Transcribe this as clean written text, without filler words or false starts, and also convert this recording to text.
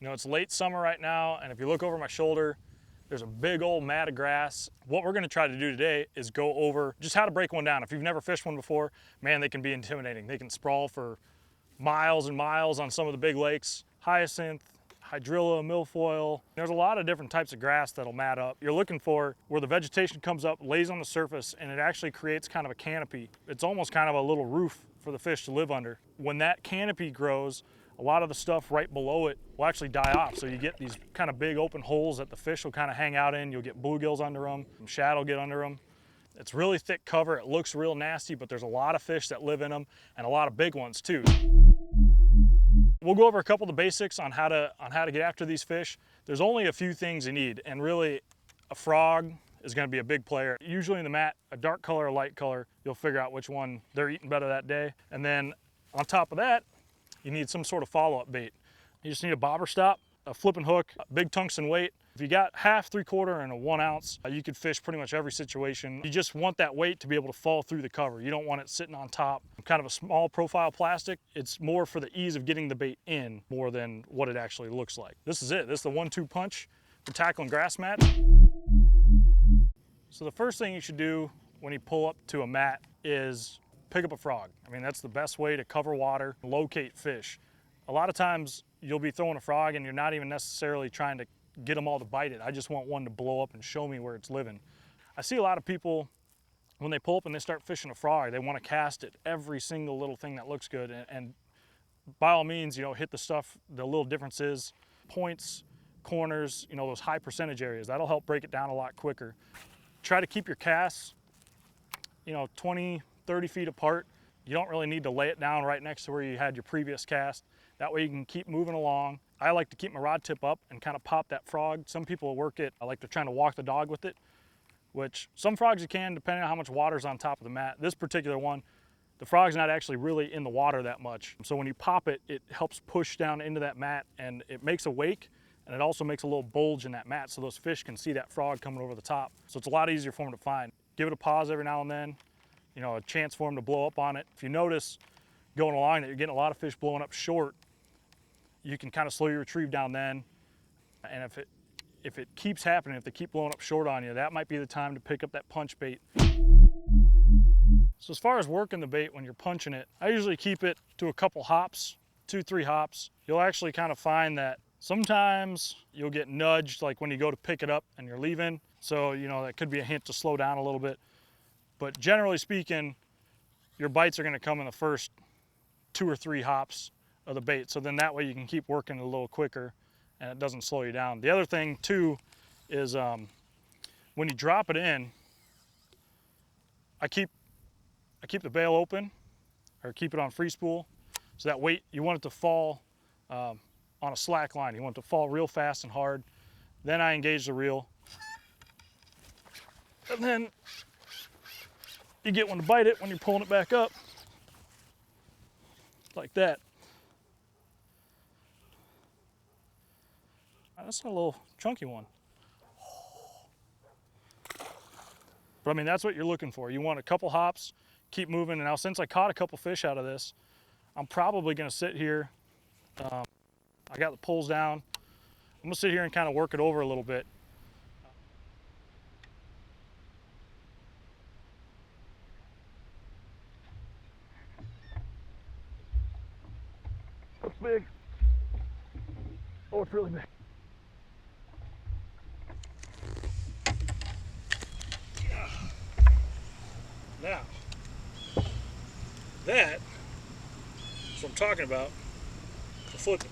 You know, it's late summer right now, and if you look over my shoulder, there's a big old mat of grass. What we're gonna try to do today is go over just how to break one down. If you've never fished one before, man, they can be intimidating. They can sprawl for miles and miles on some of the big lakes. Hyacinth, hydrilla, milfoil. There's a lot of different types of grass that'll mat up. You're looking for where the vegetation comes up, lays on the surface, and it actually creates kind of a canopy. It's almost kind of a little roof for the fish to live under. When that canopy grows, a lot of the stuff right below it will actually die off. So you get these kind of big open holes that the fish will kind of hang out in. You'll get bluegills under them, shad will get under them. It's really thick cover. It looks real nasty, but there's a lot of fish that live in them and a lot of big ones too. We'll go over a couple of the basics on how to get after these fish. There's only a few things you need, and really a frog is going to be a big player. Usually in the mat, a dark color or light color, you'll figure out which one they're eating better that day. And then on top of that, you need some sort of follow-up bait. You just need a bobber stop, a flipping hook, a big tungsten weight. If you got half, 3/4, and a 1 ounce, you could fish pretty much every situation. You just want that weight to be able to fall through the cover. You don't want it sitting on top. Kind of a small profile plastic. It's more for the ease of getting the bait in more than what it actually looks like. This is it. This is the 1-2 punch for tackling grass mats. So the first thing you should do when you pull up to a mat is pick up a frog. I mean, that's the best way to cover water, locate fish. A lot of times you'll be throwing a frog and you're not even necessarily trying to get them all to bite it. I just want one to blow up and show me where it's living. I see a lot of people, when they pull up and they start fishing a frog, they want to cast it every single little thing that looks good. And by all means, you know, hit the stuff, the little differences, points, corners, you know, those high percentage areas. That'll help break it down a lot quicker. Try to keep your casts, you know, 20, 30 feet apart. You don't really need to lay it down right next to where you had your previous cast. That way you can keep moving along. I like to keep my rod tip up and kind of pop that frog. Some people work it, I like to try to walk the dog with it, which some frogs you can, depending on how much water's on top of the mat. This particular one, the frog's not actually really in the water that much. So when you pop it, it helps push down into that mat and it makes a wake, and it also makes a little bulge in that mat so those fish can see that frog coming over the top. So it's a lot easier for them to find. Give it a pause every now and then, you know, a chance for them to blow up on it. If you notice going along that you're getting a lot of fish blowing up short, you can kind of slow your retrieve down then. And if it keeps happening, if they keep blowing up short on you, that might be the time to pick up that punch bait. So as far as working the bait when you're punching it, I usually keep it to a couple hops, 2-3 hops. You'll actually kind of find that sometimes you'll get nudged, like when you go to pick it up and you're leaving. So, you know, that could be a hint to slow down a little bit. But generally speaking, your bites are going to come in the first 2 or 3 hops of the bait. So then that way you can keep working a little quicker and it doesn't slow you down. The other thing too is when you drop it in, I keep the bail open or keep it on free spool. So that weight, you want it to fall on a slack line. You want it to fall real fast and hard. Then I engage the reel. And then you get one to bite it when you're pulling it back up. Like that. That's a little chunky one. But I mean, that's what you're looking for. You want a couple hops, keep moving. And now since I caught a couple fish out of this, I'm probably gonna sit here. I got the poles down. I'm gonna sit here and kind of work it over a little bit. That's big. Oh, it's really big. Now, that's what I'm talking about, the flipping.